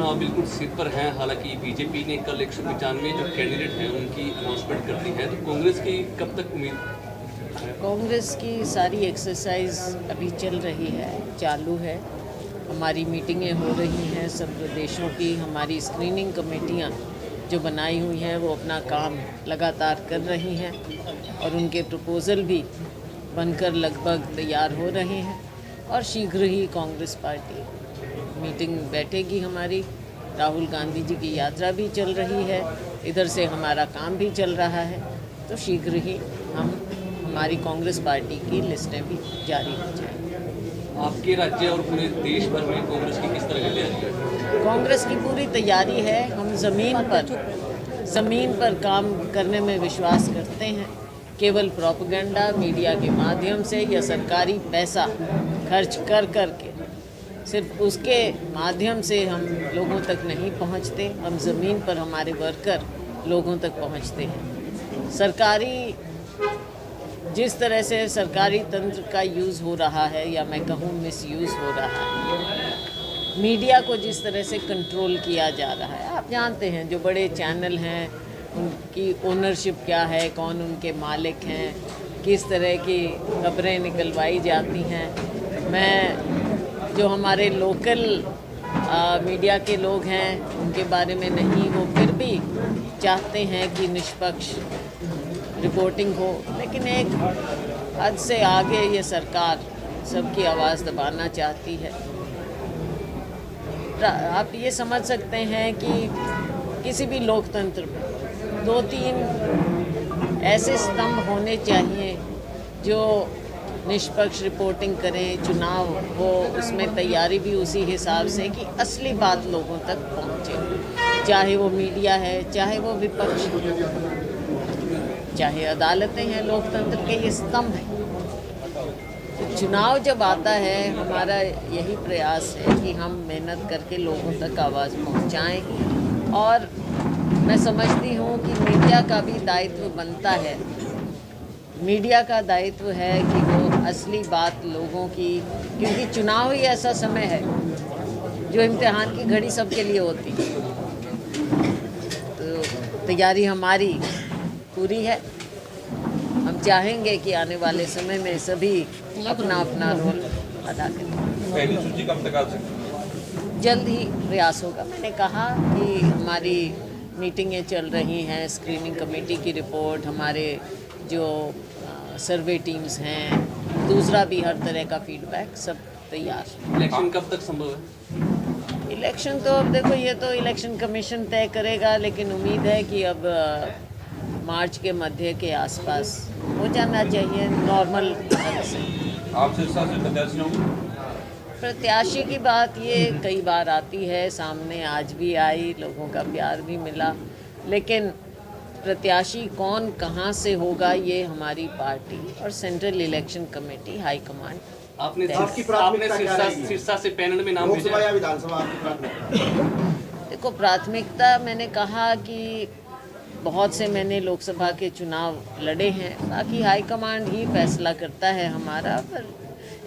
चुनाव बिल्कुल सिर पर हैं। हालांकि बीजेपी ने कल 195 जो कैंडिडेट हैं उनकी अनाउंसमेंट कर दी है, तो कांग्रेस की कब तक उम्मीद है? कांग्रेस की सारी एक्सरसाइज अभी चल रही है, चालू है। हमारी मीटिंगें हो रही हैं सब प्रदेशों की। हमारी स्क्रीनिंग कमेटियां जो बनाई हुई हैं वो अपना काम लगातार कर रही हैं और उनके प्रपोज़ल भी बनकर लगभग तैयार हो रहे हैं। और शीघ्र ही कांग्रेस पार्टी मीटिंग बैठेगी हमारी। राहुल गांधी जी की यात्रा भी चल रही है, इधर से हमारा काम भी चल रहा है, तो शीघ्र ही हमारी कांग्रेस पार्टी की लिस्टें भी जारी हो जाएंगी। आपके राज्य और पूरे देश भर में कांग्रेस की किस तरह की तैयारी है? कांग्रेस की पूरी तैयारी है। हम ज़मीन पर काम करने में विश्वास करते हैं। केवल प्रोपेगेंडा मीडिया के माध्यम से या सरकारी पैसा खर्च कर के सिर्फ उसके माध्यम से हम लोगों तक नहीं पहुंचते। हम ज़मीन पर हमारे वर्कर लोगों तक पहुंचते हैं। जिस तरह से सरकारी तंत्र का यूज़ हो रहा है, या मैं कहूँ मिसयूज़ हो रहा है, मीडिया को जिस तरह से कंट्रोल किया जा रहा है, आप जानते हैं जो बड़े चैनल हैं उनकी ओनरशिप क्या है, कौन उनके मालिक हैं, किस तरह की खबरें निकलवाई जाती हैं। मैं जो हमारे लोकल मीडिया के लोग हैं उनके बारे में नहीं, वो फिर भी चाहते हैं कि निष्पक्ष रिपोर्टिंग हो, लेकिन एक हद से आगे ये सरकार सबकी आवाज़ दबाना चाहती है। आप ये समझ सकते हैं कि किसी भी लोकतंत्र में 2-3 ऐसे स्तंभ होने चाहिए जो निष्पक्ष रिपोर्टिंग करें। चुनाव हो उसमें तैयारी भी उसी हिसाब से कि असली बात लोगों तक पहुंचे, चाहे वो मीडिया है, चाहे वो विपक्ष, चाहे अदालतें हैं। लोकतंत्र के ये स्तंभ हैं। तो चुनाव जब आता है, हमारा यही प्रयास है कि हम मेहनत करके लोगों तक आवाज़ पहुंचाएं। और मैं समझती हूँ कि मीडिया का भी दायित्व बनता है। मीडिया का दायित्व है कि वो असली बात लोगों की, क्योंकि चुनाव ही ऐसा समय है जो इम्तिहान की घड़ी सबके लिए होती है। तो तैयारी हमारी पूरी है। हम चाहेंगे कि आने वाले समय में सभी अपना अपना रोल अदा करें। पहली सूची कब तक आ सकती है? जल्द ही प्रयास होगा। मैंने कहा कि हमारी मीटिंगें चल रही हैं, स्क्रीनिंग कमेटी की रिपोर्ट, हमारे जो सर्वे टीम्स हैं, दूसरा भी हर तरह का फीडबैक, सब तैयार। इलेक्शन कब तक संभव है? इलेक्शन तो अब देखो, ये तो इलेक्शन कमीशन तय करेगा, लेकिन उम्मीद है कि अब मार्च के मध्य के आसपास हो जाना चाहिए नॉर्मल तरह से। आप सिरसा से प्रत्याशी होंगे? प्रत्याशी की बात ये कई बार आती है सामने, आज भी आई, लोगों का प्यार भी मिला, लेकिन प्रत्याशी कौन कहाँ से होगा ये हमारी पार्टी और central election committee high command. आपने सिरसा से पैनल में नाम भेजा या विधानसभा आपकी प्राथमिकता? देखो, प्राथमिकता मैंने कहा कि बहुत से मैंने लोकसभा के चुनाव लड़े हैं, बाकी हाईकमांड ही फैसला करता है हमारा। पर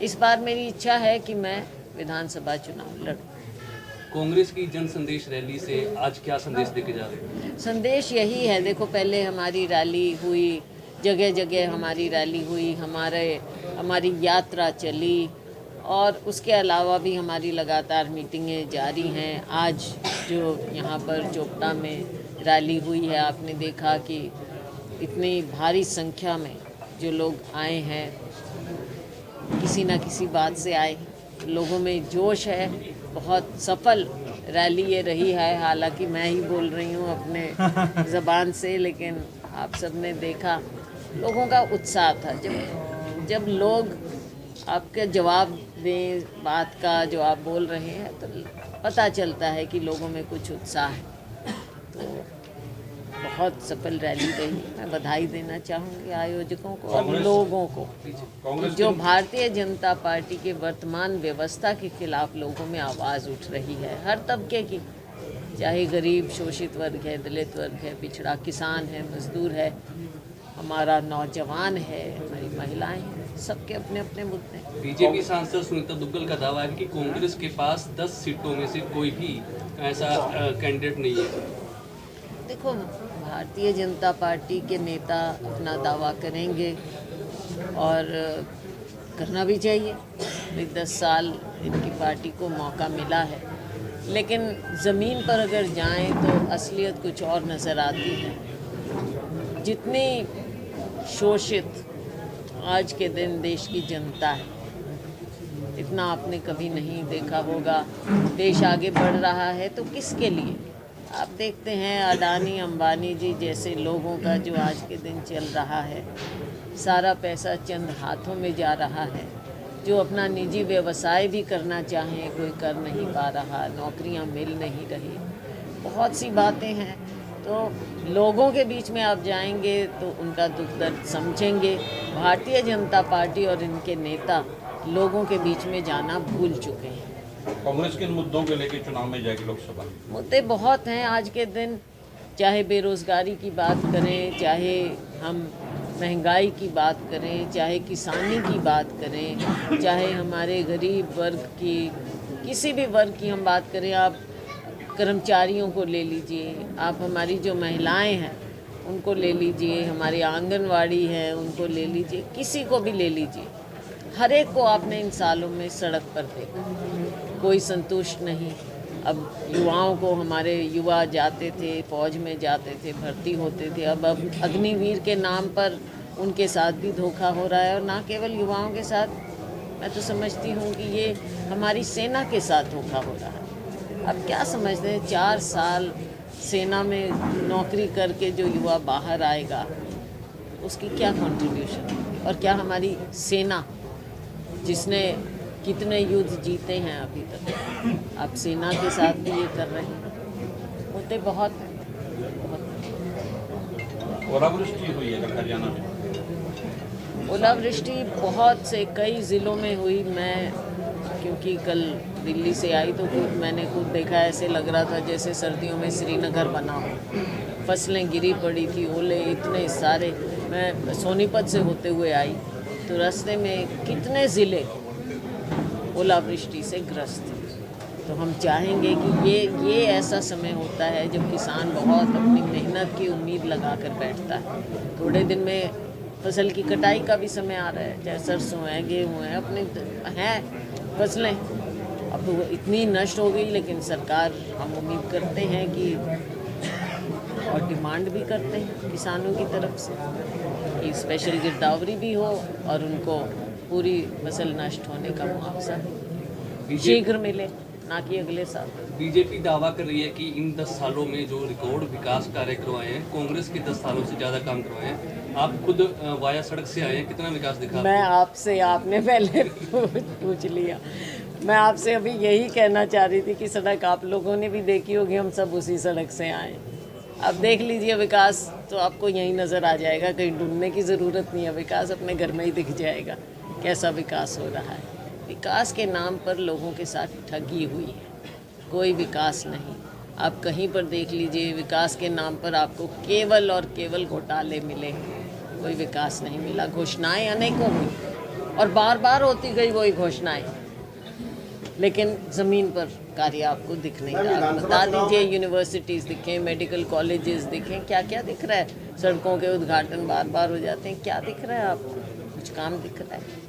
इस बार मेरी इच्छा है कि मैं विधानसभा चुनाव लड़ूं। कांग्रेस की जन संदेश रैली से आज क्या संदेश देके जा रहे हैं? संदेश यही है, देखो पहले हमारी रैली हुई, जगह जगह हमारी रैली हुई, हमारी यात्रा चली, और उसके अलावा भी हमारी लगातार मीटिंगें जारी हैं। आज जो यहाँ पर चोपटा में रैली हुई है, आपने देखा कि इतनी भारी संख्या में जो लोग आए हैं, किसी न किसी बात से आए, लोगों में जोश है। बहुत सफल रैली ये रही है। हालांकि मैं ही बोल रही हूँ अपने ज़बान से, लेकिन आप सब ने देखा लोगों का उत्साह था। जब लोग आपके जवाब दें बात का जो आप बोल रहे हैं, तो पता चलता है कि लोगों में कुछ उत्साह है। तो बहुत सफल रैली रही। मैं बधाई देना चाहूँगी आयोजकों को और लोगों को। जो भारतीय जनता पार्टी के वर्तमान व्यवस्था के खिलाफ लोगों में आवाज़ उठ रही है, हर तबके की, चाहे गरीब शोषित वर्ग है, दलित वर्ग है, पिछड़ा, किसान है, मजदूर है, हमारा नौजवान है, हमारी महिलाएं हैं, सबके अपने अपने मुद्दे हैं। बीजेपी सांसद सुनीता दुग्गल का दावा है कि कांग्रेस के पास 10 सीटों में से कोई भी ऐसा कैंडिडेट नहीं है? देखो, भारतीय जनता पार्टी के नेता अपना दावा करेंगे और करना भी चाहिए। भाई 10 साल इनकी पार्टी को मौका मिला है, लेकिन ज़मीन पर अगर जाएं तो असलियत कुछ और नज़र आती है। जितनी शोषित आज के दिन देश की जनता है, इतना आपने कभी नहीं देखा होगा। देश आगे बढ़ रहा है तो किसके लिए? आप देखते हैं अडानी अंबानी जी जैसे लोगों का जो आज के दिन चल रहा है, सारा पैसा चंद हाथों में जा रहा है। जो अपना निजी व्यवसाय भी करना चाहें कोई कर नहीं पा रहा, नौकरियां मिल नहीं रही, बहुत सी बातें हैं। तो लोगों के बीच में आप जाएंगे तो उनका दुख दर्द समझेंगे। भारतीय जनता पार्टी और इनके नेता लोगों के बीच में जाना भूल चुके हैं। कांग्रेस किन मुद्दों को लेकर चुनाव में जाएगी लोकसभा? मुद्दे बहुत हैं आज के दिन, चाहे बेरोज़गारी की बात करें, चाहे हम महंगाई की बात करें, चाहे किसानी की बात करें, चाहे हमारे गरीब वर्ग की, किसी भी वर्ग की हम बात करें। आप कर्मचारियों को ले लीजिए, आप हमारी जो महिलाएं हैं उनको ले लीजिए, हमारे आंगनवाड़ी हैं उनको ले लीजिए, किसी को भी ले लीजिए। हर एक को आपने इन सालों में सड़क पर देखा, कोई संतुष्ट नहीं। अब युवाओं को, हमारे युवा जाते थे फौज में जाते थे, भर्ती होते थे, अब अग्निवीर के नाम पर उनके साथ भी धोखा हो रहा है। और ना केवल युवाओं के साथ, मैं तो समझती हूँ कि ये हमारी सेना के साथ धोखा हो रहा है। अब क्या समझते हैं, 4 साल सेना में नौकरी करके जो युवा बाहर आएगा उसकी क्या कंट्रीब्यूशन, और क्या हमारी सेना जिसने कितने युद्ध जीते हैं अभी तक, आप सेना के साथ भी ये कर रहे हैं। मुद्दे बहुत हैं, बहुत। ओलावृष्टि हुई है हरियाणा में? ओलावृष्टि बहुत से कई ज़िलों में हुई। मैं क्योंकि कल दिल्ली से आई तो मैंने खुद देखा, ऐसे लग रहा था जैसे सर्दियों में श्रीनगर बना हो। फसलें गिरी पड़ी थी, ओले इतने सारे। मैं सोनीपत से होते हुए आई तो रास्ते में कितने ज़िले ओलावृष्टि से ग्रस्त थे। तो हम चाहेंगे कि ये ऐसा समय होता है जब किसान बहुत अपनी मेहनत की उम्मीद लगा कर बैठता है। थोड़े दिन में फसल की कटाई का भी समय आ रहा है, चाहे सरसों है, गेहूँ है, अपने हैं फसलें। अब तो इतनी नष्ट हो गई, लेकिन सरकार, हम उम्मीद करते हैं कि, और डिमांड भी करते हैं किसानों की तरफ से कि स्पेशल गिरदावरी भी हो और उनको पूरी फसल नष्ट होने का मुआवजा शीघ्र मिले, ना कि अगले साल। बीजेपी दावा कर रही है कि इन 10 सालों में जो रिकॉर्ड विकास कार्य करवाए हैं, कांग्रेस के 10 सालों से ज़्यादा काम करवाए हैं। आप खुद वाया सड़क से आए हैं, कितना विकास दिखा? मैं आपसे, आपने पहले पूछ लिया। मैं आपसे अभी यही कहना चाह रही थी कि सड़क आप लोगों ने भी देखी होगी, हम सब उसी सड़क से आए। अब देख लीजिए विकास तो आपको यहीं नज़र आ जाएगा, कहीं ढूंढने की ज़रूरत नहीं है। विकास अपने घर में ही दिख जाएगा कैसा विकास हो रहा है। विकास के नाम पर लोगों के साथ ठगी हुई है, कोई विकास नहीं। आप कहीं पर देख लीजिए, विकास के नाम पर आपको केवल और केवल घोटाले मिले, कोई विकास नहीं मिला। घोषणाएं अनेकों हुई और बार बार होती गई वही घोषणाएं, लेकिन ज़मीन पर कार्य आपको दिख नहीं रहा। बता दीजिए, यूनिवर्सिटीज़ दिखें, मेडिकल कॉलेजेस दिखें, क्या क्या दिख रहा है? सड़कों के उद्घाटन बार बार हो जाते हैं, क्या दिख रहा है आपको? कुछ काम दिख रहा है?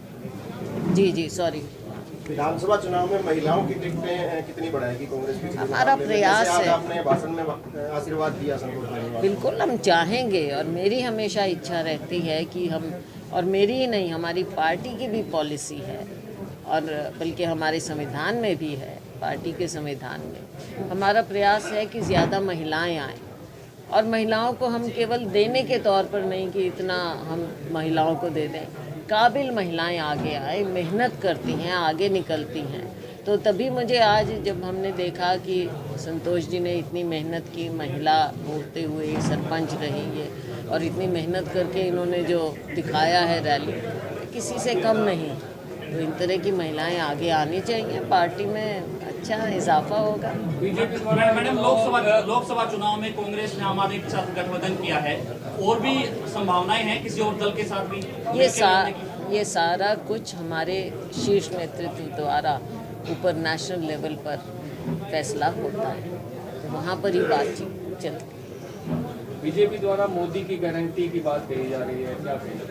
जी सॉरी। विधानसभा चुनाव में महिलाओं की टिकटें कितनी बढ़ाएगी कांग्रेस की? हमारा प्रयास है। आपने भाषण में आशीर्वाद दिया संतोष गंगवार। बिल्कुल हम चाहेंगे, और मेरी हमेशा इच्छा रहती है कि हम, और मेरी ही नहीं, हमारी पार्टी की भी पॉलिसी है, और बल्कि हमारे संविधान में भी है, पार्टी के संविधान में हमारा प्रयास है कि ज़्यादा महिलाएं आएँ, और महिलाओं को हम केवल देने के तौर पर नहीं कि इतना हम महिलाओं को दे दें। काबिल महिलाएं आगे आए, मेहनत करती हैं, आगे निकलती हैं। तो तभी मुझे आज जब हमने देखा कि संतोष जी ने इतनी मेहनत की, महिला होते हुए सरपंच रही है, और इतनी मेहनत करके इन्होंने जो दिखाया है रैली, किसी से कम नहीं। तो इन तरह की महिलाएं आगे आनी चाहिए, पार्टी में अच्छा इजाफा होगा। मैडम, लोकसभा चुनाव में कांग्रेस ने आम आदमी के साथ गठबंधन किया है, और भी संभावनाएं हैं किसी और दल के साथ भी? ये सारा कुछ हमारे शीर्ष नेतृत्व द्वारा ऊपर नेशनल लेवल पर फैसला होता है। वहाँ पर ही बातचीत चलती। बीजेपी द्वारा मोदी की गारंटी की बात कही जा रही है, क्या कहेंगे?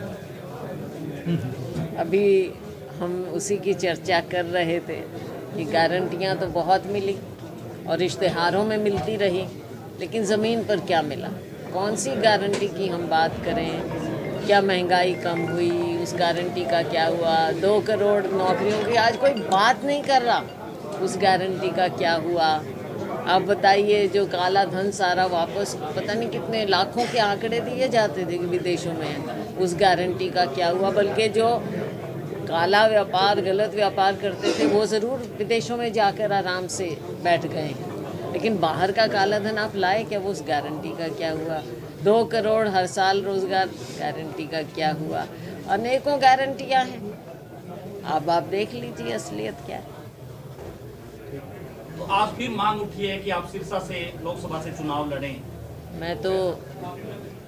अभी हम उसी की चर्चा कर रहे थे कि गारंटियाँ तो बहुत मिली और इश्तिहारों में मिलती रही, लेकिन ज़मीन पर क्या मिला? कौन सी गारंटी की हम बात करें? क्या महंगाई कम हुई? उस गारंटी का क्या हुआ? 2 करोड़ नौकरियों की आज कोई बात नहीं कर रहा, उस गारंटी का क्या हुआ? आप बताइए, जो काला धन सारा वापस, पता नहीं कितने लाखों के आंकड़े दिए जाते थे विदेशों में, उस गारंटी का क्या हुआ? बल्कि जो काला व्यापार, गलत व्यापार करते थे, वो ज़रूर विदेशों में जाकर आराम से बैठ गए हैं, लेकिन बाहर का काला धन आप लाए क्या? वो उस गारंटी का क्या हुआ? 2 करोड़ हर साल रोज़गार, गारंटी का क्या हुआ? अनेकों गारंटियां हैं, अब आप देख लीजिए असलियत क्या है। तो आज फिर मांग उठी है कि आप सिरसा से लोकसभा से चुनाव लड़ें। मैं तो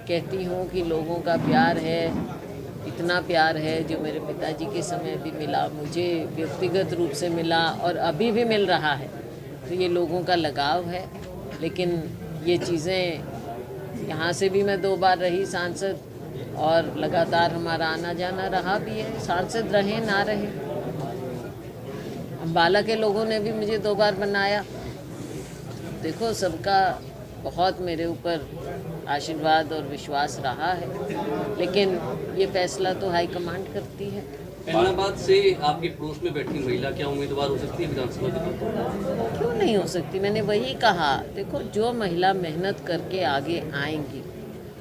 कहती हूँ कि लोगों का प्यार है, इतना प्यार है जो मेरे पिताजी के समय भी मिला, मुझे व्यक्तिगत रूप से मिला और अभी भी मिल रहा है, तो ये लोगों का लगाव है। लेकिन ये चीज़ें, यहाँ से भी मैं 2 बार रही सांसद और लगातार हमारा आना जाना रहा भी है, सांसद रहे ना रहे। अम्बाला के लोगों ने भी मुझे 2 बार बनाया। देखो, सबका बहुत मेरे ऊपर आशीर्वाद और विश्वास रहा है, लेकिन ये फैसला तो हाईकमांड करती है। ऐलनाबाद से आपके पड़ोस में बैठी महिला क्या उम्मीदवार हो सकती है विधानसभा चुनाव? क्यों नहीं हो सकती? मैंने वही कहा, देखो जो महिला मेहनत करके आगे आएंगी,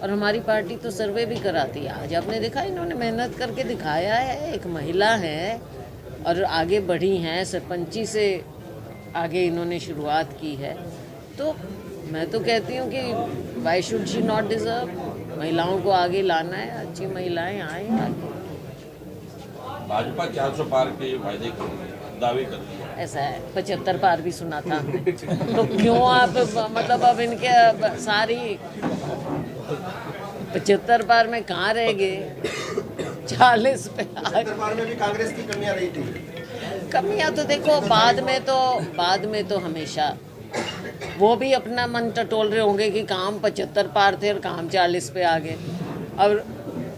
और हमारी पार्टी तो सर्वे भी कराती है। आज आपने देखा, इन्होंने मेहनत करके दिखाया है, एक महिला है और आगे बढ़ी हैं, सरपंची से आगे इन्होंने शुरुआत की है। तो मैं तो कहती हूँ कि why should she not deserve? महिलाओं को आगे लाना है, अच्छी महिलाएं आए आगे। भाजपा 400 पार के वायदे कर रही है, दावे कर रही है। ऐसा है, 75 पार भी सुना था तो क्यों आप, मतलब अब इनके सारी 75 पार में कहाँ रह गए? 40 पे आ गए। 75 पार में भी कांग्रेस की कमियां रही थी। कमियां तो देखो बाद में तो हमेशा वो भी अपना मन टटोल रहे होंगे कि काम 75 पार थे और काम 40 पे आ गए। और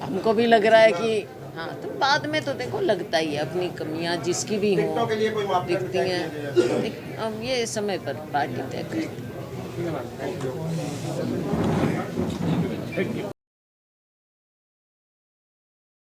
हमको भी लग रहा है कि हाँ, तो बाद में तो देखो लगता ही है, अपनी कमियां जिसकी भी टिकटों हों के लिए कोई मापदंड दिखती तय हैं। किया जाए? अब ये समय पर पार्टी तय करती है।